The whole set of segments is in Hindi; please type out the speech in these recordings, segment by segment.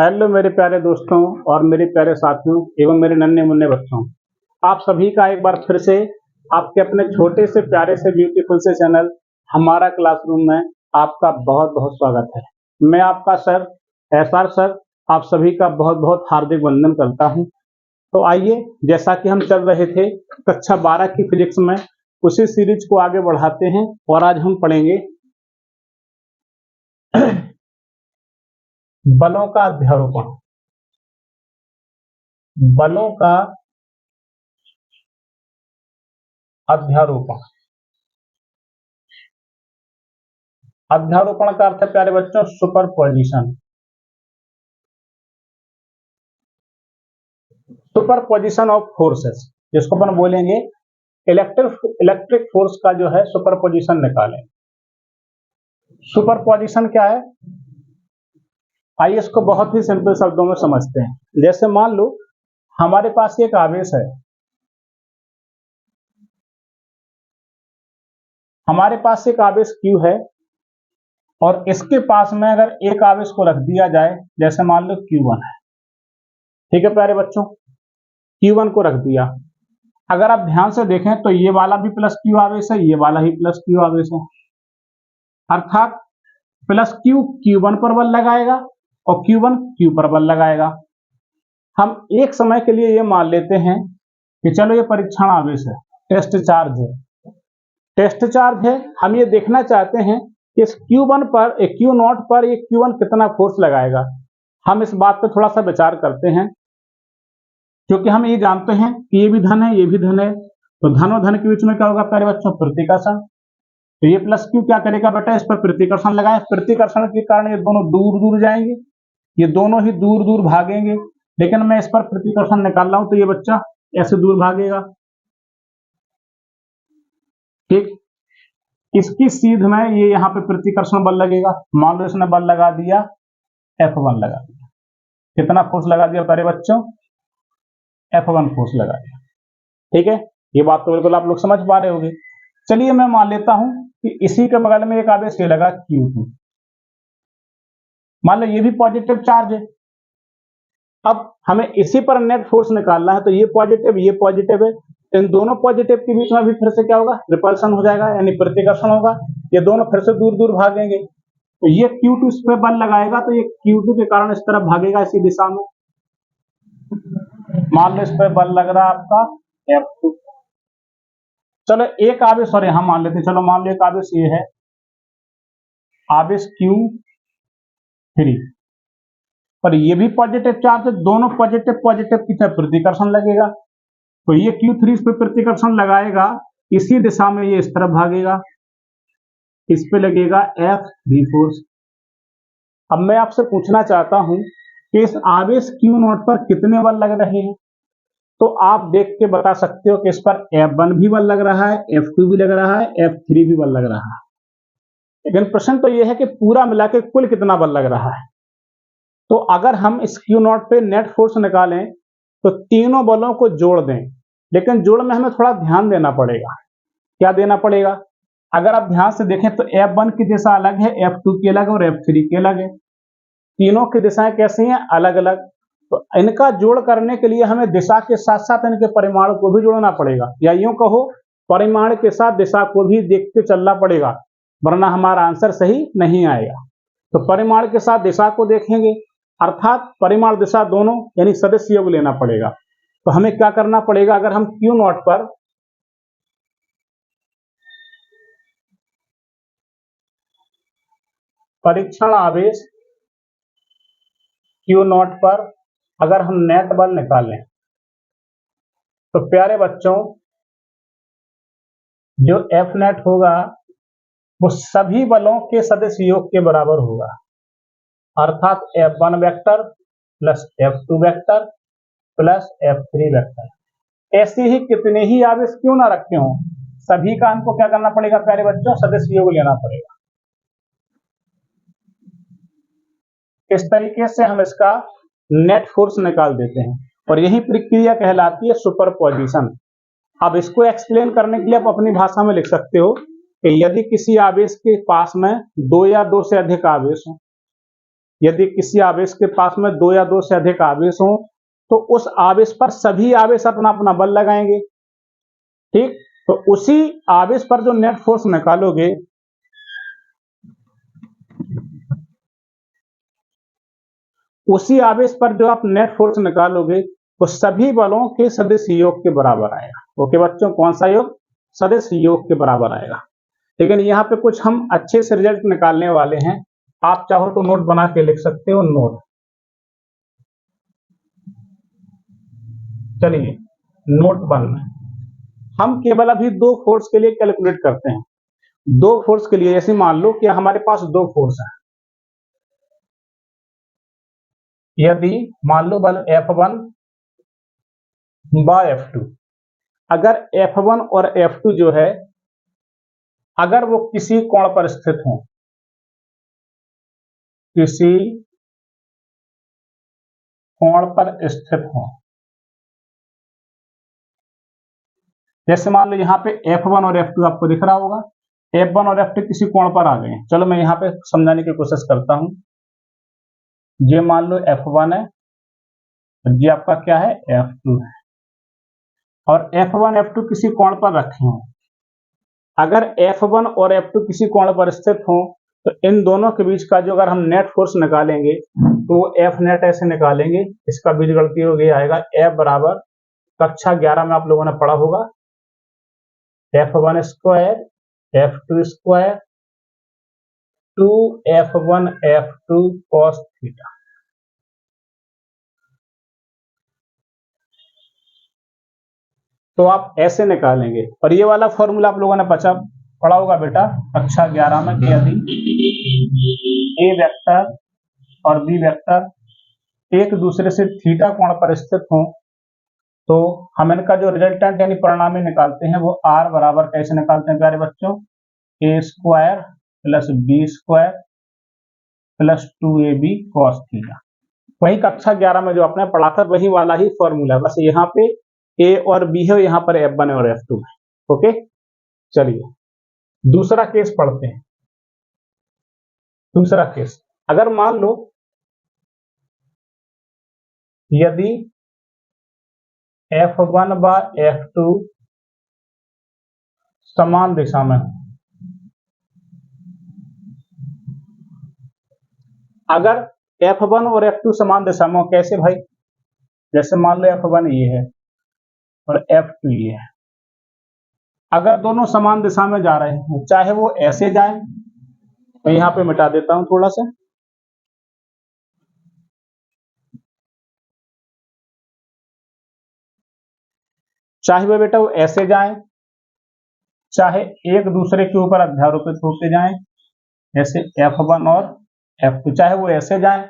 हेलो मेरे प्यारे दोस्तों और मेरे प्यारे साथियों एवं मेरे नन्हे मुन्ने बच्चों। आप सभी का एक बार फिर से आपके अपने छोटे से प्यारे से ब्यूटीफुल से चैनल हमारा क्लासरूम में आपका बहुत बहुत स्वागत है। मैं आपका सर एसआर सर आप सभी का बहुत बहुत हार्दिक वंदन करता हूं। तो आइए, जैसा कि हम चल रहे थे कक्षा 12 की फिजिक्स में, उसी सीरीज को आगे बढ़ाते हैं और आज हम पढ़ेंगे बलों का अध्यारोपण। बलों का अध्यारोपण। अध्यारोपण का अर्थ है प्यारे बच्चों सुपरपोजिशन। सुपरपोजिशन ऑफ फोर्सेस, जिसको अपन बोलेंगे इलेक्ट्रिक फोर्स का जो है सुपरपोजिशन निकालें। सुपरपोजिशन क्या है, आइए इसको बहुत ही सिंपल शब्दों में समझते हैं। जैसे मान लो हमारे पास एक आवेश है, हमारे पास एक आवेश Q है और इसके पास में अगर एक आवेश को रख दिया जाए, जैसे मान लो Q1 है, ठीक है प्यारे बच्चों, Q1 को रख दिया। अगर आप ध्यान से देखें तो ये वाला भी प्लस Q आवेश है, ये वाला ही प्लस Q आवेश है, अर्थात प्लस Q Q1 पर बल लगाएगा और Q1 Q पर बल लगाएगा। हम एक समय के लिए ये मान लेते हैं कि चलो ये परीक्षण आवेश है, टेस्ट चार्ज है, टेस्ट चार्ज है। हम ये देखना चाहते हैं कि इस Q1 पर Q0 पर ये Q1 कितना फोर्स लगाएगा। हम इस बात पर थोड़ा सा विचार करते हैं, क्योंकि हम ये जानते हैं कि ये भी धन है, ये भी धन है, तो धन और धन के बीच में क्या होगा प्यारे बच्चों, प्रतिकर्षण। तो ये प्लस Q क्या करेगा बेटा, इस पर प्रतिकर्षण लगाए, प्रतिकर्षण के कारण ये दोनों दूर दूर जाएंगे, ये दोनों ही दूर दूर भागेंगे। लेकिन मैं इस पर प्रतिकर्षण निकाल रहा हूं तो ये बच्चा ऐसे दूर भागेगा, ठीक। इसकी सीध में ये यहाँ पे प्रतिकर्षण बल लगेगा। मान लो इसने बल लगा दिया F1 लगा दिया, कितना फोर्स लगा दिया प्यारे बच्चों, F1 फोर्स लगा दिया, ठीक है। ये बात तो बिल्कुल आप लोग समझ पा रहे होंगे। चलिए मैं मान लेता हूं कि इसी के बगल में एक आवेश ये लगा Q2, मान लो ये भी पॉजिटिव चार्ज है। अब हमें इसी पर नेट फोर्स निकालना है, तो ये पॉजिटिव है, इन दोनों पॉजिटिव के बीच में भी फिर से क्या होगा, रिपल्सन हो जाएगा, यानी प्रतिकर्षण होगा, ये दोनों फिर से दूर दूर भागेंगे। तो ये Q2 इस पर बल लगाएगा तो ये Q2 के कारण इस तरफ भागेगा, इसी दिशा में। मान लो इस पर बल लग रहा है आपका F2। चलो एक आवेश और यहां मान लेते हैं, चलो मान लो एक आवेश ये है, आवेश Q3, पर ये भी पॉजिटिव चार्ज है, दोनों पॉजिटिव की तरफ प्रतिकर्षण लगेगा। तो ये Q3 इस पे प्रतिकर्षण लगाएगा, इसी दिशा में ये इस तरफ भागेगा, इस पे लगेगा F3 फोर्स। अब मैं आपसे पूछना चाहता हूं कि इस आवेश Q0 पर कितने बल लग रहे हैं, तो आप देख के बता सकते हो कि इस पर F1 भी बल लग रहा है, F2 भी लग रहा है, F3 भी बल लग रहा है। लेकिन प्रश्न तो यह है कि पूरा मिला के कुल कितना बल लग रहा है। तो अगर हम इस Q0 पे नेट फोर्स निकालें तो तीनों बलों को जोड़ दें, लेकिन जोड़ में हमें थोड़ा ध्यान देना पड़ेगा। क्या देना पड़ेगा, अगर आप ध्यान से देखें तो F1 की दिशा अलग है, F2 की अलग और F3 की अलग है, तीनों की दिशाएं कैसी हैं, अलग अलग। तो इनका जोड़ करने के लिए हमें दिशा के साथ साथ इनके परिमाण को भी जोड़ना पड़ेगा, या यूं कहो परिमाण के साथ दिशा को भी देख के चलना पड़ेगा, वरना हमारा आंसर सही नहीं आएगा। तो परिमाण के साथ दिशा को देखेंगे, अर्थात परिमाण दिशा दोनों यानी सदिश योग लेना पड़ेगा। तो हमें क्या करना पड़ेगा, अगर हम Q0 पर परीक्षण आवेश Q0 पर अगर हम नेट बल निकालें तो प्यारे बच्चों जो F नेट होगा वो सभी बलों के सदिश योग के बराबर होगा, अर्थात F1 vector plus F2 vector plus F3 vector. ऐसे ही कितने ही आवेश क्यों ना रखे हों, सभी का हमको क्या करना पड़ेगा प्यारे बच्चों, सदिश योग लेना पड़ेगा। इस तरीके से हम इसका नेट फोर्स निकाल देते हैं और यही प्रक्रिया कहलाती है सुपरपोजिशन। अब इसको एक्सप्लेन करने के लिए आप अपनी भाषा में लिख सकते हो कि यदि किसी आवेश के पास में दो या दो से अधिक आवेश हो, यदि किसी आवेश के पास में दो या दो से अधिक आवेश हो तो उस आवेश पर सभी आवेश अपना अपना बल लगाएंगे, ठीक। तो उसी आवेश पर जो नेट फोर्स निकालोगे, उसी आवेश पर जो आप नेट फोर्स निकालोगे वो सभी बलों के सदिश योग के बराबर आएगा। ओके बच्चों, कौन सा योग? सदिश योग के बराबर आएगा। लेकिन यहाँ पे कुछ हम अच्छे से रिजल्ट निकालने वाले हैं, आप चाहो तो नोट बना के लिख सकते हो। नोट, चलिए नोट 1 में हम केवल अभी दो फोर्स के लिए कैलकुलेट करते हैं। दो फोर्स के लिए ऐसे मान लो कि हमारे पास दो फोर्स है। यदि मान लो बल F1 बाय F2, अगर F1 और F2 जो है अगर वो किसी कोण पर स्थित हो, किसी कोण पर स्थित हो, जैसे मान लो यहाँ पे F1 और F2 आपको दिख रहा होगा, F1 और F2 किसी कोण पर आ गए। चलो मैं यहाँ पे समझाने की कोशिश करता हूं। ये मान लो F1 है, ये आपका क्या है? F2 है, और F1 F2 किसी कोण पर रखे हो। अगर F1 और F2 किसी कोण पर स्थित हो तो इन दोनों के बीच का जो अगर हम नेट फोर्स निकालेंगे तो F नेट ऐसे निकालेंगे, इसका बीजगणितीय योग ये आएगा F बराबर, कक्षा 11 में आप लोगों ने पढ़ा होगा, F1 square F2 square 2F1 F2 cos theta. तो आप ऐसे निकालेंगे, और ये वाला फॉर्मूला आप लोगों ने पढ़ा होगा बेटा कक्षा 11 में, कि यदि ए वेक्टर और बी वेक्टर एक दूसरे से थीटा कोण पर स्थित हो तो हम इनका जो रिजल्टेंट यानी परिणामी निकालते हैं वो आर बराबर कैसे निकालते हैं प्यारे बच्चों? A square plus b square plus 2ab cos theta. वही कक्षा 11 में जो आपने पढ़ा था वही वाला ही फॉर्मूला है, बस यहाँ पे ए और बी है, यहाँ पर F1 और F2 है। ओके, चलिए दूसरा केस पढ़ते हैं। दूसरा केस, अगर मान लो यदि F1 बाय F2 समान दिशा में, अगर F1 और F2 समान दिशा में, कैसे भाई? जैसे मान लो F1 ये है और F2 ये है, अगर दोनों समान दिशा में जा रहे हैं, चाहे वो ऐसे जाए, मैं यहां पे मिटा देता हूं थोड़ा सा, चाहे वो बेटा वो ऐसे जाए, चाहे एक दूसरे के ऊपर अध्यारोपित होते जाएं, जैसे F1 और F2, चाहे वो ऐसे जाए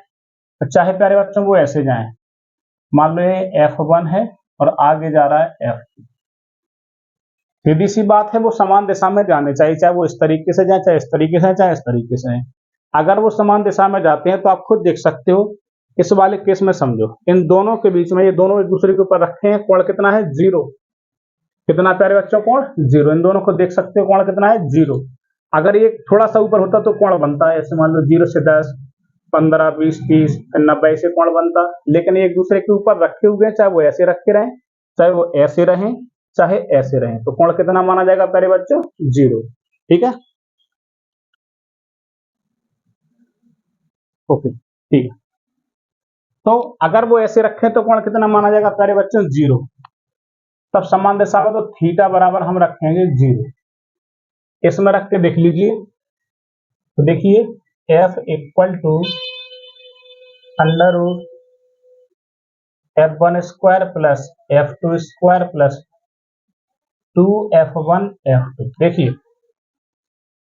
चाहे प्यारे बच्चों वो ऐसे जाए। मान लो ये F1 है और आगे जा रहा है F2, सीधी सी बात है वो समान दिशा में जाने चाहिए, चाहे वो इस तरीके से जाए, चाहे इस तरीके से, चाहे इस तरीके से। अगर वो समान दिशा में जाते हैं तो आप खुद देख सकते हो, इस वाले केस में समझो, इन दोनों के बीच में ये दोनों एक दूसरे के ऊपर रखे हैं, कोण कितना है? 0। कितना प्यारे बच्चों? कोण 0। इन दोनों को देख सकते हो, कोण कितना है? 0। अगर ये थोड़ा सा ऊपर होता तो कोण बनता है, ऐसे मान लो 0 से 10, 15, 20, 30, 90 से कोण बनता, लेकिन एक दूसरे के ऊपर रखे हुए हैं, चाहे वो ऐसे रखे रहें, चाहे वो ऐसे रहें, चाहे ऐसे रहें, तो कोण कितना माना जाएगा प्यारे बच्चों? 0। ठीक है, ओके, ठीक है। तो अगर वो ऐसे रखे तो कोण कितना माना जाएगा प्यारे बच्चों? 0। तब समान दिशा में तो थीटा बराबर हम रखेंगे 0। इसमें रख के देख लीजिए, तो देखिए F equal to under root F1 square plus F2 square plus 2F1 F2। देखिए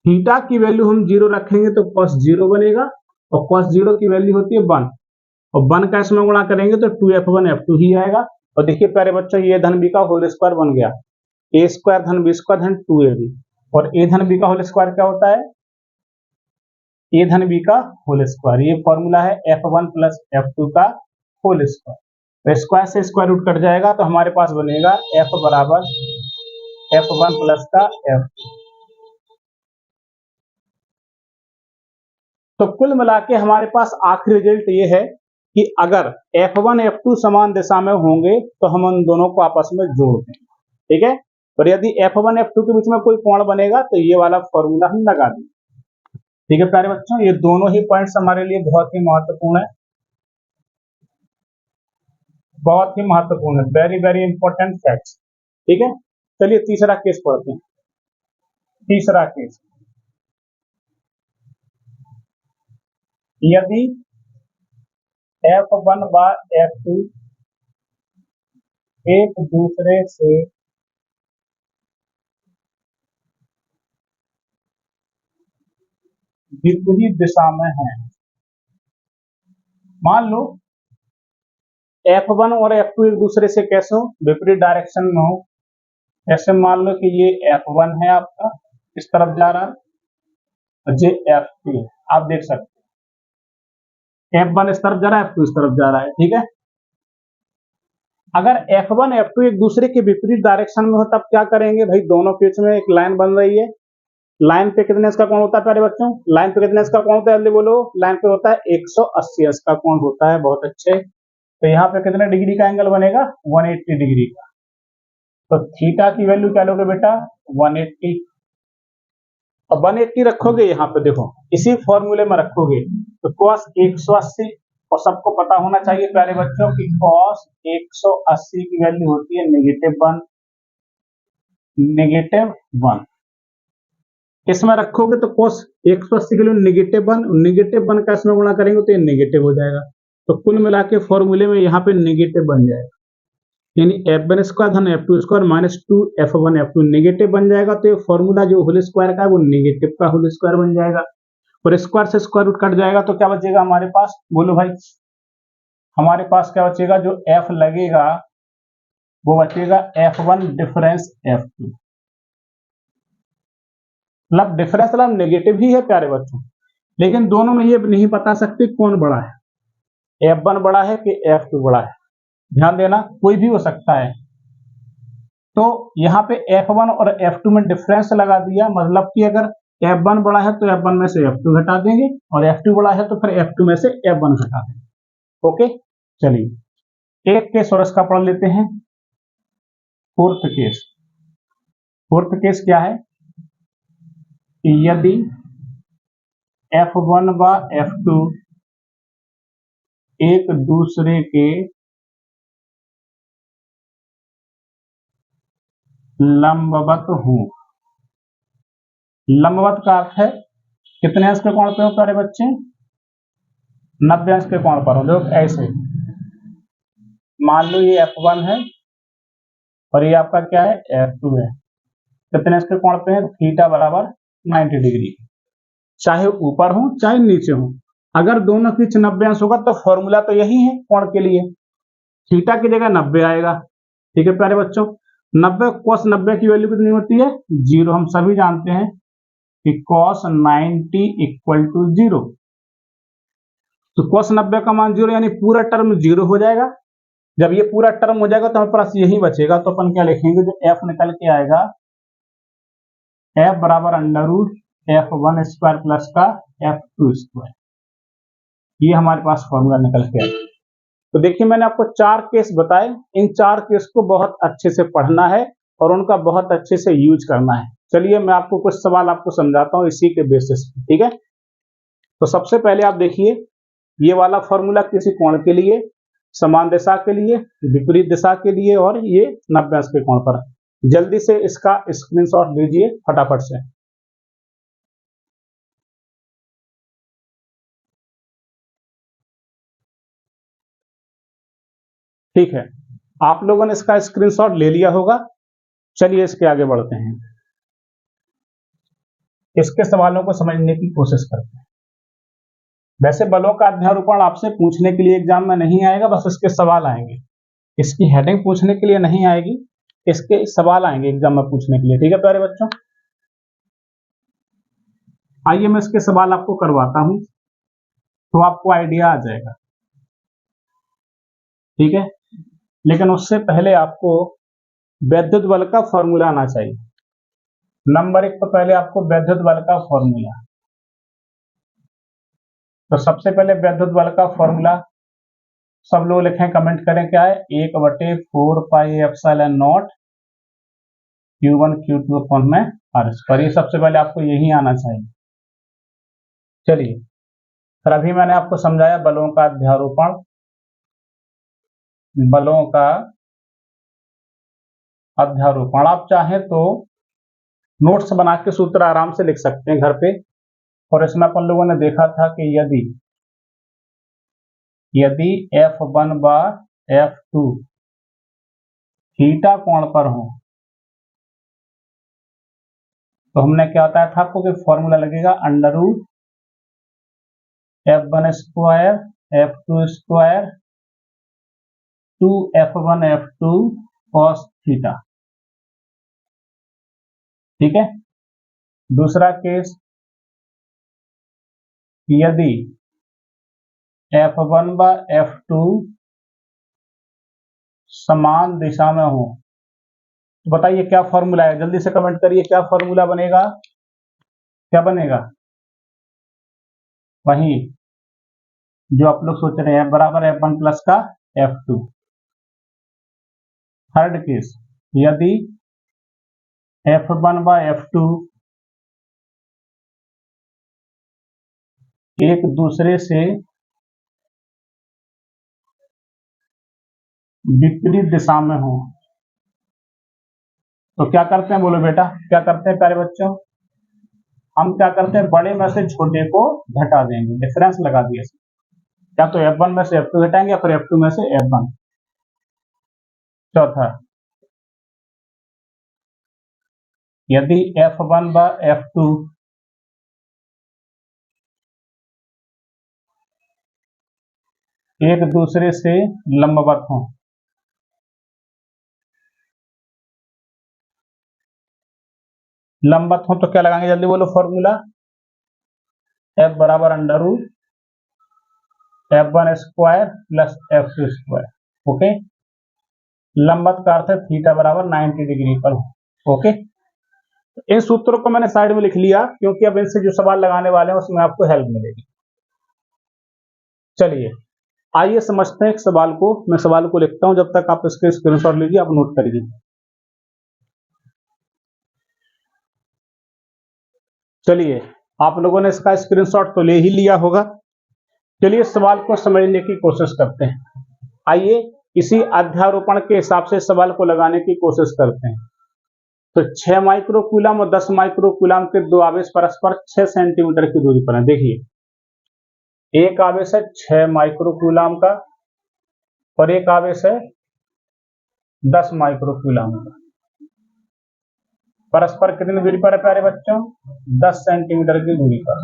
थीटा की वैल्यू हम 0 रखेंगे तो cos 0 बनेगा, और cos 0 की वैल्यू होती है 1, और 1 का इसमें गुणा करेंगे तो 2F1 F2 ही आएगा। और देखिए प्यारे बच्चों ये धन बी का होल स्क्वायर बन गया, ए स्क्वायर धन बी स्क्वायर धन 2ab, और ए धन बी का होल स्क्वायर क्या होता है? ए धन बी का होल स्क्वायर। ये फॉर्मूला है F1 प्लस F2 का होल स्क्वायर। तो स्क्वायर से स्क्वायर रूट कट जाएगा तो हमारे पास बनेगा F बराबर F1 प्लस का F2। तो कुल मिला के हमारे पास आखिरी रिजल्ट ये है कि अगर F1 F2 समान दिशा में होंगे तो हम उन दोनों को आपस में जोड़ दें, ठीक है। और यदि F1 F2 के बीच में कोई कोण बनेगा तो ये वाला फॉर्मूला हम लगा दें, ठीक है प्यारे बच्चों। ये दोनों ही पॉइंट्स हमारे लिए बहुत ही महत्वपूर्ण है, बहुत ही महत्वपूर्ण है, वेरी वेरी इंपॉर्टेंट फैक्ट्स, ठीक है। चलिए तीसरा केस पढ़ते हैं। तीसरा केस, यदि F1 व F2 एक दूसरे से विपरीत दिशा में है, मान लो F1 और F2 एक दूसरे से कैसे हो, विपरीत डायरेक्शन में हो। ऐसे मान लो कि ये F1 है आपका, इस तरफ जा रहा है, और ये F2 है, आप देख सकते हैं F1 इस तरफ जा रहा है, F2 इस तरफ जा रहा है, ठीक है। अगर F1 F2 एक दूसरे के विपरीत डायरेक्शन में हो तब क्या करेंगे भाई, दोनों के बीच में एक लाइन बन रही है, लाइन पे कितने इसका कोण होता है प्यारे बच्चों, लाइन पे कितने इसका कोण होता है, जल्दी बोलो। लाइन पे होता है 180 इसका कोण होता है, बहुत अच्छे। तो यहाँ पे कितने डिग्री का एंगल बनेगा, 180 डिग्री का। तो थीटा की वैल्यू क्या लोगे बेटा, 180। अब 180 रखोगे यहाँ पे, देखो इसी फॉर्मूले में रखोगे तो cos 180, और सबको पता होना चाहिए प्यारे बच्चों की cos 180 की वैल्यू होती है -1, -1। इसमें रखोगे तो cos 180 के लिए -1 का इसमें गुणा करेंगे तो ये नेगेटिव हो जाएगा। तो कुल मिला के फॉर्मूले में यहाँ पे नेगेटिव बन जाएगा, यानी F1 स्क्वायर धन F2 square minus 2 F1 F2 negative बन जाएगा। तो ये फॉर्मूला जो होल स्क्वायर का है वो नेगेटिव का होल स्क्वायर बन जाएगा, और स्क्वायर से स्क्वायर रूट कट जाएगा तो क्या बचेगा हमारे पास, बोलो भाई। हमारे पास क्या बचेगा, जो F लगेगा वो बचेगा F1 डिफरेंस F2, मतलब डिफरेंस मतलब नेगेटिव ही है प्यारे बच्चों, लेकिन दोनों में ये नहीं बता सकते कौन बड़ा है, F1 बड़ा है कि F2 बड़ा है। ध्यान देना, कोई भी हो सकता है। तो यहाँ पे F1 और F2 में डिफरेंस लगा दिया, मतलब कि अगर F1 बड़ा है तो F1 में से F2 घटा देंगे, और F2 बड़ा है तो फिर F2 में से F1 घटा देंगे। ओके, चलिए एक केस और इसका पढ़ लेते हैं। फोर्थ केस, फोर्थ केस क्या है, यदि F1 व F2 एक दूसरे के लंबवत हो। लंबवत का अर्थ है कितने अंश के कोण पे हो प्यारे बच्चे, 90 अंश के कोण पर हो। देखो ऐसे मान लो ये F1 है और ये आपका क्या है F2 है, कितने अंश के कोण पे है, थीटा बराबर 90 डिग्री, चाहे ऊपर हो चाहे नीचे हो। अगर दोनों की 90 अंश होगा तो फॉर्मूला तो यही है कोण के लिए, थीटा की जगह 90 आएगा, ठीक है प्यारे बच्चों। 90 cos 90 की वैल्यू कितनी होती है, 0। हम सभी जानते हैं कि cos 90 इक्वल टू 0। तो cos 90 का मान 0, यानी पूरा टर्म 0 हो जाएगा। जब ये पूरा टर्म हो जाएगा तो हमारे पास यही बचेगा, तो अपन क्या लिखेंगे, जो f निकल के आएगा, f बराबर √f1 स्क्वायर प्लस का f2 स्क्वायर। ये हमारे पास फॉर्मूला निकल के आएगा। तो देखिए मैंने आपको 4 केस बताए, इन 4 केस को बहुत अच्छे से पढ़ना है और उनका बहुत अच्छे से यूज करना है। चलिए मैं आपको कुछ सवाल आपको समझाता हूं इसी के बेसिस पे, ठीक है। तो सबसे पहले आप देखिए, ये वाला फॉर्मूला किसी कोण के लिए, समान दिशा के लिए, विपरीत दिशा के लिए, और ये 90 अंश के कोण पर। जल्दी से इसका स्क्रीनशॉट लीजिए फटाफट से। ठीक है, आप लोगों ने इसका स्क्रीनशॉट ले लिया होगा। चलिए इसके आगे बढ़ते हैं, इसके सवालों को समझने की कोशिश करते हैं। वैसे बलों का अध्यारोपण आपसे पूछने के लिए एग्जाम में नहीं आएगा, बस इसके सवाल आएंगे, इसकी हेडिंग पूछने के लिए नहीं आएगी, इसके सवाल आएंगे एग्जाम में पूछने के लिए, ठीक है प्यारे बच्चों। आइए मैं इसके सवाल आपको करवाता हूं तो आपको आइडिया आ जाएगा, ठीक है। लेकिन उससे पहले आपको वैद्युत बल का फॉर्मूला आना चाहिए। नंबर 1 तो पहले आपको वैद्युत बल का फॉर्मूला, तो सबसे पहले वैद्युत बल का फॉर्मूला सब लोग लिखें, कमेंट करें, क्या है? 1/4πε0 Q1 Q2 अपॉन में R पर। ये सबसे पहले आपको यही आना चाहिए। चलिए, फिर अभी मैंने आपको समझाया बलों का अध्यारोपण, बलों का अध्यारोपण। आप चाहें तो नोट्स बना के सूत्र आराम से लिख सकते हैं घर पे। और इसमें अपन लोगों ने देखा था कि यदि F1 व F2 थीटा कोण पर हो तो हमने क्या बताया था आपको कि फॉर्मूला लगेगा √F1² F2² 2F1 F2 cos theta. ठीक है। दूसरा केस, यदि F1 व F2 समान दिशा में हो तो बताइए क्या फॉर्मूला है? जल्दी से कमेंट करिए, क्या फॉर्मूला बनेगा? क्या बनेगा? वही जो आप लोग सोच रहे हैं, बराबर F1 प्लस का F2। थर्ड केस, यदि F1 व F2 एक दूसरे से विपरीत दिशा में हो तो क्या करते हैं? बोलो बेटा, क्या करते हैं प्यारे बच्चों? हम क्या करते हैं? बड़े में से छोटे को घटा देंगे, डिफरेंस लगा दिए। या तो F1 में से F2 घटाएंगे या फिर F2 में से F1। चौथा, यदि F1 व F2 एक दूसरे से लंबवत हो तो क्या लगाएंगे? जल्दी बोलो फॉर्मूला। F बराबर √F1² प्लस F2²। ओके। लंबवत का अर्थ है थीटा बराबर 90 डिग्री पर हो। ओके। इन सूत्रों को मैंने साइड में लिख लिया क्योंकि अब इनसे जो सवाल लगाने वाले हैं उसमें आपको हेल्प मिलेगी। चलिए आइए समझते हैं एक सवाल को। मैं सवाल को लिखता हूं, जब तक आप इसके स्क्रीनशॉट लीजिए, आप नोट करिए। चलिए, आप लोगों ने इसका स्क्रीनशॉट तो ले ही लिया होगा। चलिए सवाल को समझने की कोशिश करते हैं। आइए इसी अध्यारोपण के हिसाब से सवाल को लगाने की कोशिश करते हैं। तो 6 माइक्रोकूलम और 10 माइक्रोकूलम के दो आवेश परस्पर 6 सेंटीमीटर की दूरी पर हैं। देखिए, एक आवेश है 6 माइक्रोकूलम का और एक आवेश है 10 माइक्रोकूलम का। परस्पर कितनी दूरी पर है प्यारे बच्चों? 10 सेंटीमीटर की दूरी पर।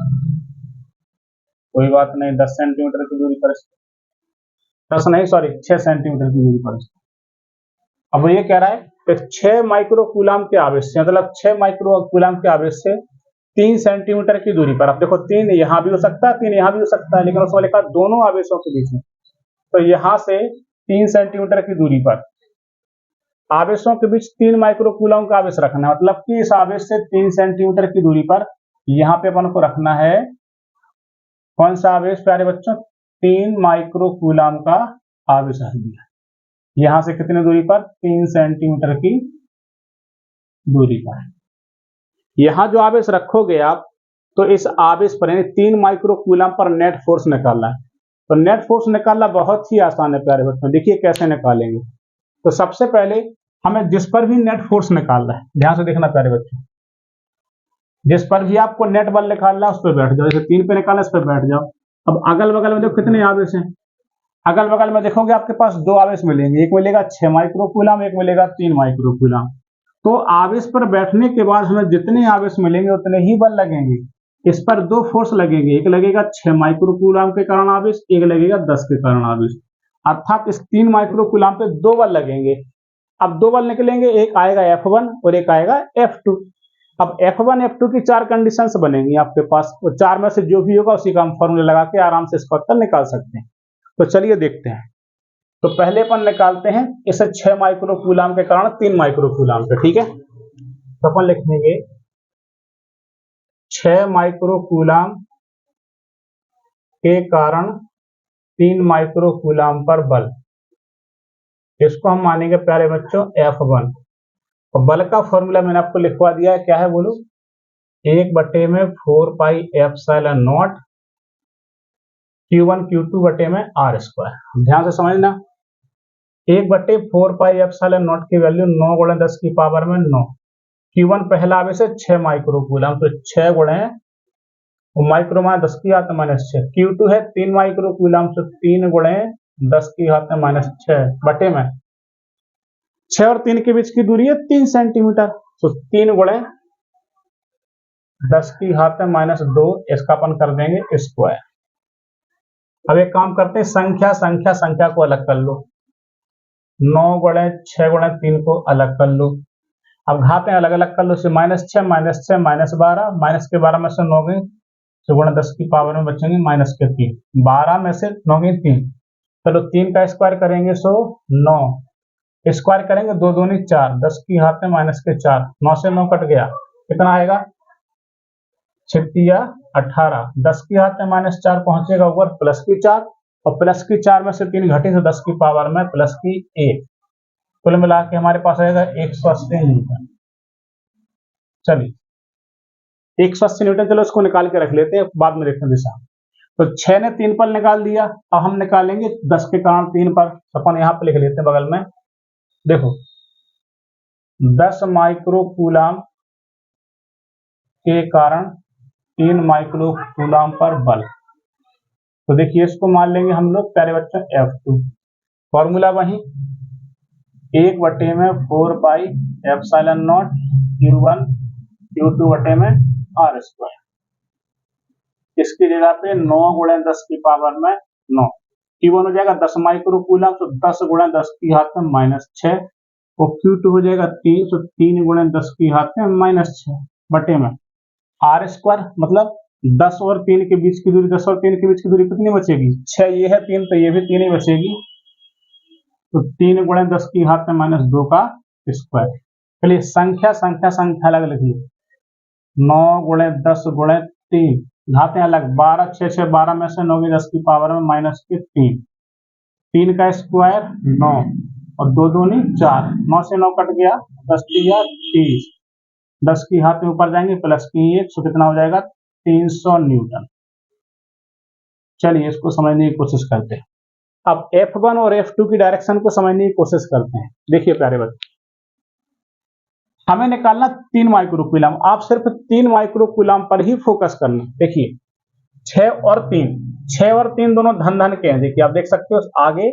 कोई बात नहीं, 10 सेंटीमीटर की दूरी पर, 6 सेंटीमीटर की दूरी पर। अब ये कह रहा है कि 6 माइक्रोकूलम के आवेश से, मतलब 6 माइक्रोकूलम के आवेश से 3 सेंटीमीटर की दूरी पर। अब देखो 3 यहां भी हो सकता है, 3 यहां भी हो सकता है, लेकिन उसमें लिखा दोनों आवेशों के बीच में। तो यहां से 3 सेंटीमीटर की दूरी पर आवेशों के बीच 3 माइक्रोकूलम का आवेश रखना है। मतलब कि इस आवेश से 3 सेंटीमीटर की दूरी पर यहां पे अपन को रखना है कौन सा आवेश प्यारे बच्चों? 3 माइक्रोकूलम का आवेश रख दिया। यहां से कितनी दूरी पर? 3 सेंटीमीटर की दूरी पर। यहां जो आवेश रखोगे आप, तो इस आवेश पर यानी 3 माइक्रोकूलम पर नेट फोर्स निकालना है। तो नेट फोर्स निकालना बहुत ही आसान है प्यारे बच्चों। देखिए कैसे निकालेंगे। तो सबसे पहले हमें जिस पर भी नेट फोर्स निकालना है, ध्यान से देखना प्यारे बच्चों, जिस पर भी आपको नेट बल निकालना है उस पर बैठ जाओ। जैसे 3 पे निकालना है, इस पर बैठ जाओ। अब अगल बगल में देखो कितने आवेश हैं। अगल बगल में देखोगे आपके पास दो आवेश मिलेंगे, एक मिलेगा 6 माइक्रोकूलम, एक मिलेगा 3 माइक्रोकूलम। तो आवेश पर बैठने के बाद हमें जितने आवेश मिलेंगे उतने ही बल लगेंगे। इस पर दो फोर्स लगेंगे, एक लगेगा 6 माइक्रोकूलम के कारण आवेश, एक लगेगा 10 के कारण आवेश। अर्थात इस 3 माइक्रोकूलम पे दो बल लगेंगे। अब दो बल निकलेंगे, एक आएगा F1 और एक आएगा F2। अब F1 F2 की 4 कंडीशंस बनेंगी आपके पास, और 4 में से जो भी होगा उसी का हम फॉर्मूला लगा के आराम से इसका उत्तर निकाल सकते हैं। तो चलिए देखते हैं। तो पहले अपन निकालते हैं इसे 6 माइक्रोकूलम के कारण 3 माइक्रोकूलम पे। ठीक है, तो अपन लिखेंगे 6 माइक्रोकूलम के कारण 3 माइक्रो कूलाम पर बल, इसको हम मानेंगे प्यारे बच्चों F1। और बल का फॉर्मूला मैंने आपको लिखवा दिया है, क्या है बोलो, 1/4 pi epsilon not Q1 Q2 बटे में R स्क्वायर। ध्यान से समझना, 1/4 पाई एप्सिलॉन नॉट की वैल्यू 9 गुणे 10 की पावर में 9। Q1 पहला आवेश है 6 माइक्रो कूलम, तो 6 गुणे माइक्रो में 10 की घात -6। Q2 है 3 माइक्रो कूलम, तो 3 गुणे 10 की घात -6 बटे में 6 और 3 के बीच की दूरी है 3 सेंटीमीटर, तो 3 गुणे 10 की घात -2, इसका अपन कर देंगे स्क्वायर। अब एक काम करते हैं, संख्या संख्या संख्या को अलग कर लो, 9 गुणे 6 गुणे 3 को अलग कर लो। अब घातें अलग अलग कर लो, -6 -12, माइनस के 12 में से 9 गई, तो गुणे 10 की पावर में बचेंगे माइनस के 3, 12 में से 9 गई 3, चलो 3 का स्क्वायर करेंगे सो 9, स्क्वायर करेंगे 2 दूनी 4, 10 की घात में -4, 9 से 9 कट गया, कितना आएगा 18, 10 की घात में -4 पहुंचेगा ऊपर प्लस की 4, और प्लस की 4 में से 3 घटी तो 10 की पावर में प्लस की 1, कुल मिला के हमारे पास आएगा 180 न्यूटन। चलिए 180 न्यूटन, चलो इसको निकाल के रख लेते हैं, बाद में देखते हैं दिशा। तो 6 ने 3 पर निकाल दिया, अब हम निकालेंगे 10 के कारण 3 पर, अपन यहाँ पे लिख लेते हैं बगल में, देखो 10 माइक्रो कूलम के कारण 3 माइक्रो कूलम पर बल, तो देखिए इसको मान लेंगे हम लोग प्यारे बच्चों F2, फॉर्मूला वही 1/4 pi epsilon not Q1 Q2 बटे में R स्क्वायर। इसकी जगह पे 9 गुणे 10 की पावर में 9, Q1 हो जाएगा 10 माइक्रो कूलम, तो 10 गुणे 10 की घात में -6, और Q2 हो जाएगा 3, तो 3 गुणे 10 की घात में -6 बटे में R स्क्वायर, मतलब 10 और 3 के बीच की दूरी, 10 और 3 के बीच की दूरी कितनी बचेगी 6, ये है 3, तो ये भी 3 ही बचेगी, तो 3 गुणे 10 की घात में -2 का स्क्वायर। चलिए संख्या संख्या संख्या अलग लिखिए, 9 गुणे 10 गुणे 3, घातें अलग, 12 6 6 12 में से 9 की 10 की पावर में -3, 3 का स्क्वायर 9, और 2 दूनी 4, 9 से 9 कट गया, 10 3 30, 10 की घात में ऊपर जाएंगे प्लस की 1, तो कितना हो जाएगा 300 न्यूटन। चलिए इसको समझने की कोशिश करते हैं। अब F1 और F2 की डायरेक्शन को समझने की कोशिश करते हैं। देखिए प्यारे बच्चे, हमें निकालना 3 माइक्रो कूलम, आप सिर्फ 3 माइक्रो कूलम पर ही फोकस करना। देखिए 6 और 3 दोनों धन धन के हैं, देखिए आप देख सकते हो आगे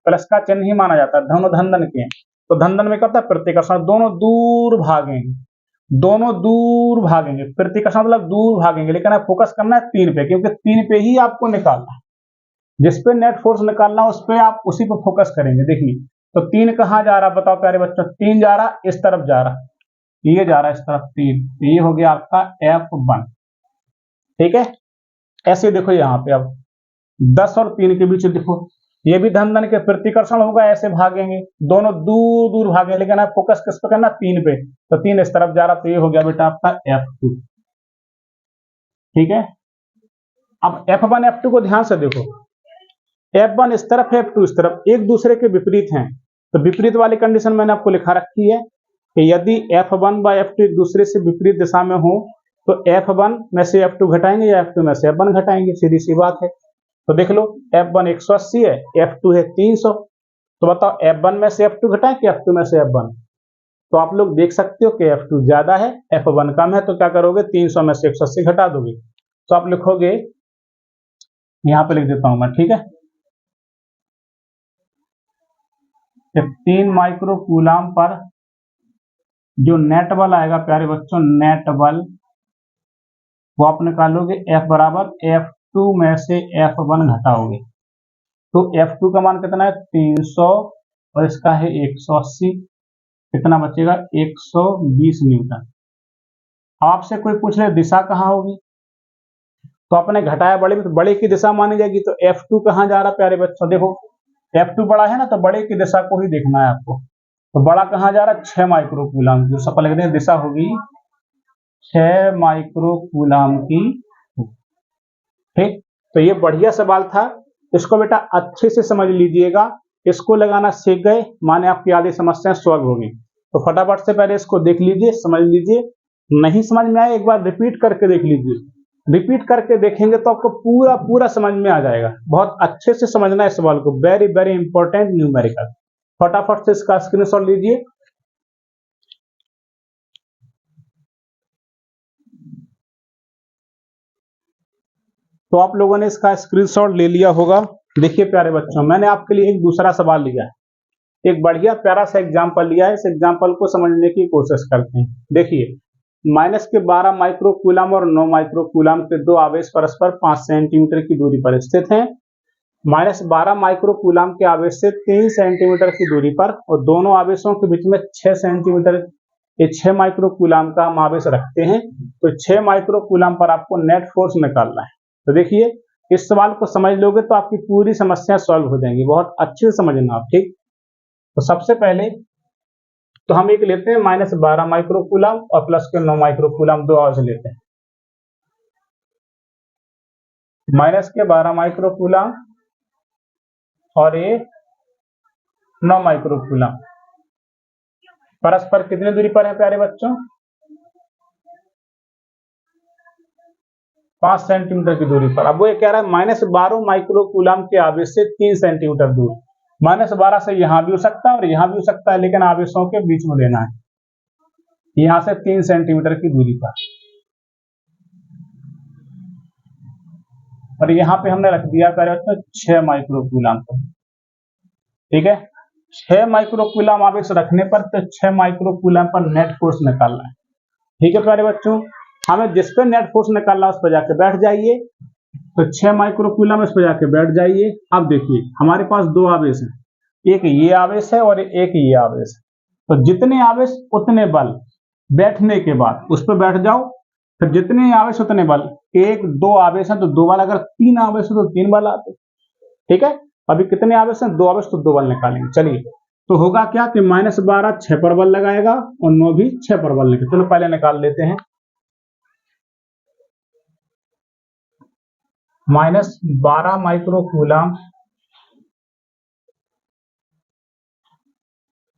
प्लस का चिन्ह ही माना जाता है, दोनों धन धन के हैं, तो धन धन में क्या होता है प्रतिकर्षण, दोनों दूर भागेंगे, दोनों दूर भागेंगे, प्रतिकर्षण मतलब दूर भागेंगे, लेकिन आप फोकस करना है 3 पे, क्योंकि 3 पे ही आपको निकालना है, जिस पे नेट फोर्स निकालना उस पे आप उसी पे फोकस करेंगे। देखिए तो 3 कहां जा रहा बताओ प्यारे बच्चों, 3 जा रहा इस तरफ जा रहा, ये जा रहा इस तरफ 3, तो ये हो गया आपका F1, ठीक है। ऐसे देखो यहाँ पे अब 10 और 3 के बीच देखो, ये भी धन धन के प्रतिकर्षण होगा, ऐसे भागेंगे, दोनों दूर दूर भागेंगे, लेकिन आप फोकस किस पे करना 3 पे, तो 3 इस तरफ जा रहा, तो ये हो गया बेटा आपका F2, ठीक है। अब F1 F2 को ध्यान से देखो, F1 इस तरफ है, F2 इस तरफ, एक दूसरे के विपरीत हैं, तो विपरीत वाली कंडीशन मैंने आपको लिखा रखी है कि यदि F1 व F2 एक दूसरे से विपरीत दिशा में हो तो F1 में से F2 घटाएंगे या F2 में से F1 घटाएंगे, सीधी सी बात है। तो देख लो F1 180 है, F2 है 300, तो बताओ F1 में से F2 घटाएं कि F2 में से F1, तो आप लोग देख सकते हो कि F2 ज्यादा है F1 कम है, तो क्या करोगे 300 में से 180 घटा दोगे, तो आप लिखोगे, यहाँ पे लिख देता हूं मैं, ठीक है, 3 माइक्रो कूलम पर जो नेट बल आएगा प्यारे बच्चों, नेट बल वो आप निकालोगे F बराबर F2 में से F1 घटाओगे, तो F2 का मान कितना है 300 और इसका है 180, कितना बचेगा 120 न्यूटन। आपसे कोई पूछ रहे दिशा कहाँ होगी, तो आपने घटाया बड़े में, तो बड़े की दिशा मानी जाएगी, तो F2 कहाँ जा रहा प्यारे बच्चों, देखो F2 बड़ा है ना, तो बड़े की दिशा को ही देखना है आपको, तो बड़ा कहाँ जा रहा है 6 माइक्रो कूलम, जो सफल लिखते हैं दिशा होगी 6 माइक्रो कूलम की, ठीक। तो ये बढ़िया सवाल था, इसको बेटा अच्छे से समझ लीजिएगा। इसको लगाना सीख गए माने आपकी आधी समस्याएं सॉल्व होगी। तो फटाफट से पहले इसको देख लीजिए, समझ लीजिए। नहीं समझ में आए एक बार रिपीट करके देख लीजिए। रिपीट करके देखेंगे तो आपको पूरा पूरा समझ में आ जाएगा। बहुत अच्छे से समझना है सवाल को, वेरी वेरी इंपॉर्टेंट न्यूमेरिकल। फटाफट से इसका स्क्रीनशॉट लीजिए। तो आप लोगों ने इसका स्क्रीनशॉट ले लिया होगा। देखिए प्यारे बच्चों, मैंने आपके लिए एक दूसरा सवाल लिया है, एक बढ़िया प्यारा सा एग्जाम्पल लिया है। इस एग्जाम्पल को समझने की कोशिश करते हैं। देखिए, -12 माइक्रोकूलम और 9 माइक्रोकूलम के दो आवेश परस्पर 5 सेंटीमीटर की दूरी पर स्थित हैं। -12 माइक्रोकूलम के आवेश से 3 सेंटीमीटर की दूरी पर और दोनों आवेशों के बीच में 6 सेंटीमीटर, ये 6 माइक्रोकूलम का हम आवेश रखते हैं। तो 6 माइक्रोकूलम पर आपको नेट फोर्स निकालना है। तो देखिए, इस सवाल को समझ लोगे तो आपकी पूरी समस्या सॉल्व हो जाएंगी। बहुत अच्छे से समझना आप, ठीक। तो सबसे पहले तो हम एक लेते हैं -12 माइक्रोकूलम और प्लस के 9 माइक्रोकूलम, दो आवेश लेते हैं। -12 माइक्रोकूलम और ये 9 माइक्रोकूलम परस्पर कितनी दूरी पर है प्यारे बच्चों? 5 सेंटीमीटर की दूरी पर। अब वो ये कह रहा है -12 माइक्रोकूलम के आवेश से 3 सेंटीमीटर दूर। -12 से यहां भी हो सकता है और यहां भी हो सकता है, लेकिन आवेशों के बीच में लेना है, यहां से 3 सेंटीमीटर की दूरी पर। और यहां पे हमने रख दिया प्यारे बच्चों 6 माइक्रोकूलम, ठीक है। 6 माइक्रोकूलम आवेश रखने पर तो 6 माइक्रोकूलम पर नेट फोर्स निकालना है, ठीक है प्यारे बच्चों। हमें जिस पे नेट फोर्स निकालना है उस पर जाके बैठ जाइए। तो 6 माइक्रोकूलम इस पर जाके बैठ जाइए। अब देखिए, हमारे पास दो आवेश हैं, एक ये आवेश है और एक ये आवेश है। तो जितने आवेश उतने बल, बैठने के बाद उस पर बैठ जाओ। फिर जितने आवेश उतने बल, एक दो आवेश है तो दो बल, अगर 3 आवेश है तो 3 बल आते, ठीक है। अभी कितने आवेश हैं? 2 आवेश, तो 2 बल निकालेंगे। चलिए, तो होगा क्या कि -12 6 पर बल लगाएगा और 9 भी 6 पर बल लगाएगा। चलो पहले निकाल लेते हैं। -12 माइक्रोकूलम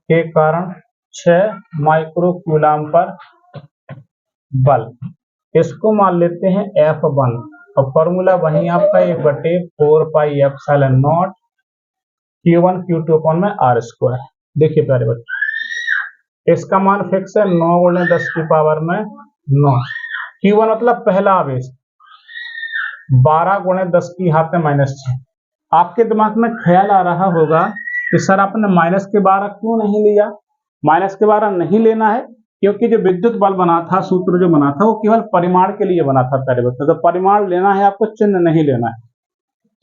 के कारण 6 माइक्रोकूलम पर बल, इसको मान लेते हैं F1 और फॉर्मूला वही आपका 1/4πε0 Q1 Q2 अपॉन में R²। देखिए प्यारे बच्चों, इसका मान फिक्स है 9 × 10 की पावर में 9। Q1 मतलब पहला आवेश, 12 × 10 की घात में -6। आपके दिमाग में ख्याल आ रहा होगा कि सर आपने माइनस के 12 क्यों नहीं लिया? माइनस के 12 नहीं लेना है क्योंकि जो विद्युत बल बना था, सूत्र जो बना था, वो केवल परिमाण के लिए बना था प्यारे बच्चों। तो परिमाण लेना है आपको, चिन्ह नहीं लेना है।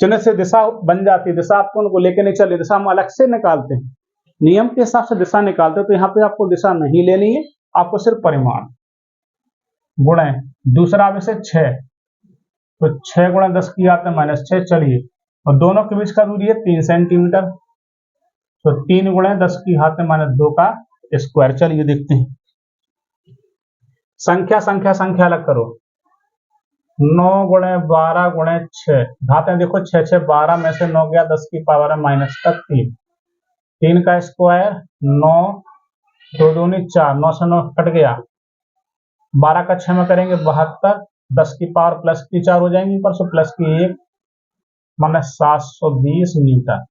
चिन्ह से दिशा बन जाती है, दिशा आपको उनको लेके नहीं चले, दिशा हम अलग से निकालते हैं, नियम के हिसाब से दिशा निकालते हैं। तो यहाँ पे आपको दिशा नहीं लेनी है, आपको सिर्फ परिमाण गुणे दूसरा आवेश है 6, तो 6 × 10 की घात में -6। चलिए, और दोनों के बीच का दूरी है 3 सेंटीमीटर, तो 3 × 10 की घात में -2 का स्क्वायर। चलिए देखते हैं, संख्या संख्या संख्या अलग करो। 9 × 12 × 6, घातें देखो 6 6 12 में से 9 गया, 10 की पावर है -3, 3 का स्क्वायर 9, 2 दूनी 4, 9 से 9 कट गया, 12 का 6 में करेंगे 72, 10 की पावर प्लस की 4 हो जाएंगी ऊपर से, प्लस की 1 माने 720 मीटर।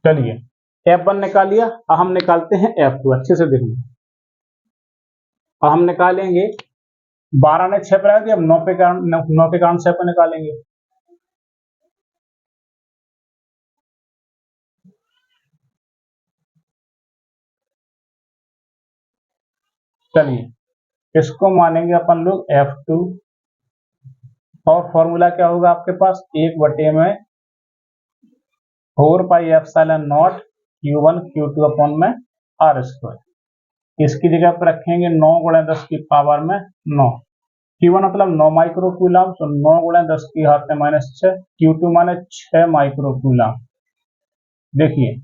चलिए, F1 निकाल लिया। अब हम निकालते हैं F2, अच्छे से देखिए। अब हम निकालेंगे, 12 ने 6 पर आ गया, अब 9 के कारण 6 पर निकालेंगे। चलिए, इसको मानेंगे अपन लोग F2 और फॉर्मूला क्या होगा आपके पास? 1/4πε0 Q1 Q2 अपॉन में R²। इसकी जगह पर रखेंगे 9 × 10 की पावर में 9। Q1 मतलब 9 माइक्रोकूलम, तो 9 × 10 की घात में -6, Q2 माने 6 माइक्रोकूलम। देखिए,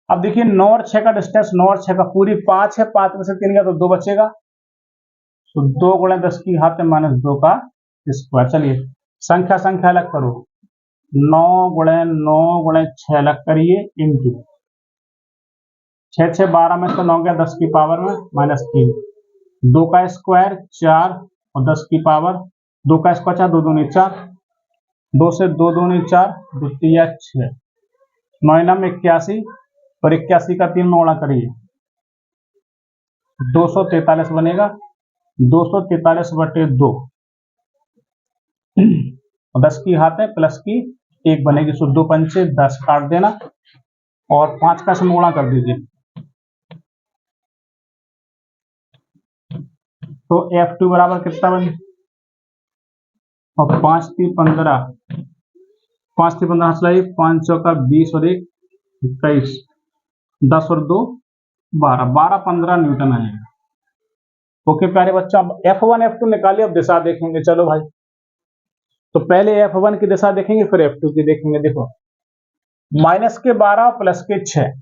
अब देखिए 9 और 6 का डिस्टेंस, 9 और 6 का पूरी 5 है, 5 में से 3 गया तो 2 बचेगा, तो 2 × 10 की घात में -2 का स्क्वायर। चलिए संख्या संख्या अलग करो, 9 गुणे 9 गुणे 6 अलग करिए इंटू 6 6 12 में से 9 गया 10 की पावर में -3, 2 का स्क्वायर 4 और 10 की पावर 2 का स्क्वायर 4, 2 दूनी 4, 2 से 2 दूनी 4, 2 तिया 6, 9 में 81 और 81 का 3 में गुणा करिए 243 बनेगा, 243/2 और 10 की हाथ है प्लस की 1 बनेगी, सो 2 पंचे 10 काट देना और 5 का इसमें गुणा कर दीजिए। तो F2 बराबर कितना बने, और 5 3 15, 5 3 15 चलाइए, 5 चौका 20 और 1 21, 10 और 2 12, 12 15 न्यूटन आएगा। ओके प्यारे बच्चों, अब F1 F2 निकालिए, अब दिशा देखेंगे। चलो भाई, तो पहले F1 की दिशा देखेंगे फिर F2 की देखेंगे। देखो -12 प्लस के 6,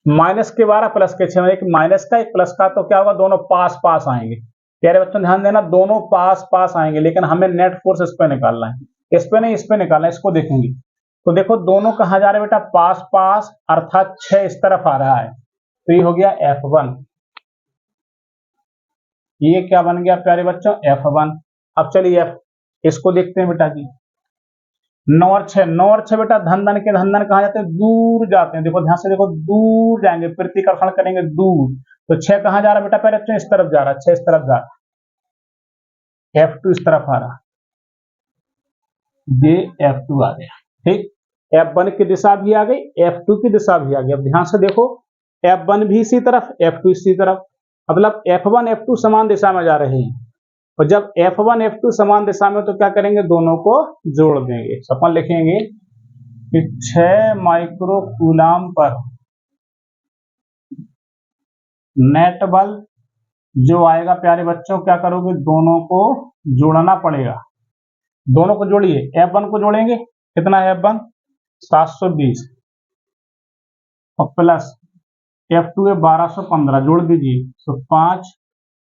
-12 प्लस के 6, एक माइनस का एक प्लस का, तो क्या होगा, दोनों पास पास आएंगे। प्यारे बच्चों ध्यान देना, दोनों पास पास आएंगे, लेकिन हमें नेट फोर्स इस पे निकालना है, इस पे नहीं, इस पे निकालना है। इसको देखेंगे तो देखो दोनों कहां जा रहे हैं बेटा, पास पास, अर्थात 6 इस तरफ आ रहा है, तो ये हो गया F1। ये क्या बन गया प्यारे बच्चों, F1। अब चलिए इसको देखते हैं बेटा जी, 9 और 6, 9 और 6 बेटा धन धन के धन धन कहाँ जाते हैं, दूर जाते हैं। देखो ध्यान से देखो, दूर जाएंगे, प्रतिकर्षण करेंगे दूर, तो 6 कहाँ जा रहा है बेटा, पहले बच्चों इस तरफ जा रहा है, 6 इस तरफ जा रहा है, F2 इस तरफ आ रहा, ये F2 आ गया। ठीक, F1 की दिशा भी आ गई, F2 की दिशा भी आ गई। अब ध्यान से देखो, F1 भी इसी तरफ, F2 इसी तरफ, मतलब F1 F2 समान दिशा में जा रहे हैं। और जब F1 F2 समान दिशा में, तो क्या करेंगे, दोनों को जोड़ देंगे। तो अपन लिखेंगे कि 6 माइक्रो कूलाम पर नेट बल जो आएगा प्यारे बच्चों, क्या करोगे, दोनों को जोड़ना पड़ेगा। दोनों को जोड़िए, F1 को जोड़ेंगे, कितना है F1 720 और प्लस F2 है 1215, जोड़ दीजिए, तो 5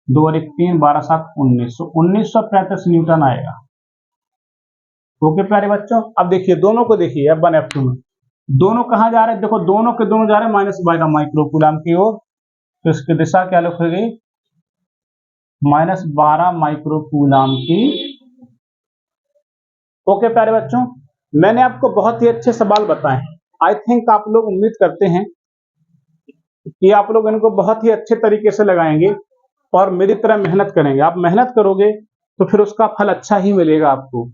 2 और 1 3, 12 7 19, 1935 न्यूटन आएगा। ओके प्यारे बच्चों, अब देखिए दोनों को देखिए, F1 F2 में दोनों कहां जा रहे हैं, देखो दोनों के दोनों जा रहे हैं -12 माइक्रो कूलाम की ओर, तो इसकी दिशा क्या लिखेगी, -12 माइक्रो कूलाम की। ओके प्यारे बच्चों, मैंने आपको बहुत ही अच्छे सवाल बताए हैं। आई थिंक आप लोग उम्मीद करते हैं कि आप लोग इनको बहुत ही अच्छे तरीके से लगाएंगे और मेरी तरह मेहनत करेंगे। आप मेहनत करोगे तो फिर उसका फल अच्छा ही मिलेगा आपको।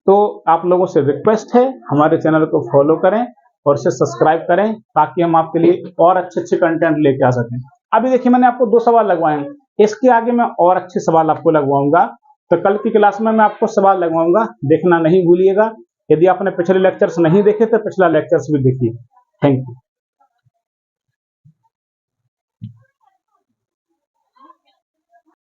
तो आप लोगों से रिक्वेस्ट है, हमारे चैनल को फॉलो करें और इसे सब्सक्राइब करें, ताकि हम आपके लिए और अच्छे अच्छे कंटेंट लेके आ सकें। अभी देखिए मैंने आपको 2 सवाल लगवाए हैं, इसके आगे मैं और अच्छे सवाल आपको लगवाऊंगा, तो कल की क्लास में मैं आपको सवाल लगवाऊंगा, देखना नहीं भूलिएगा। यदि आपने पिछले लेक्चर्स नहीं देखे तो पिछला लेक्चर्स भी देखिए। Thank you.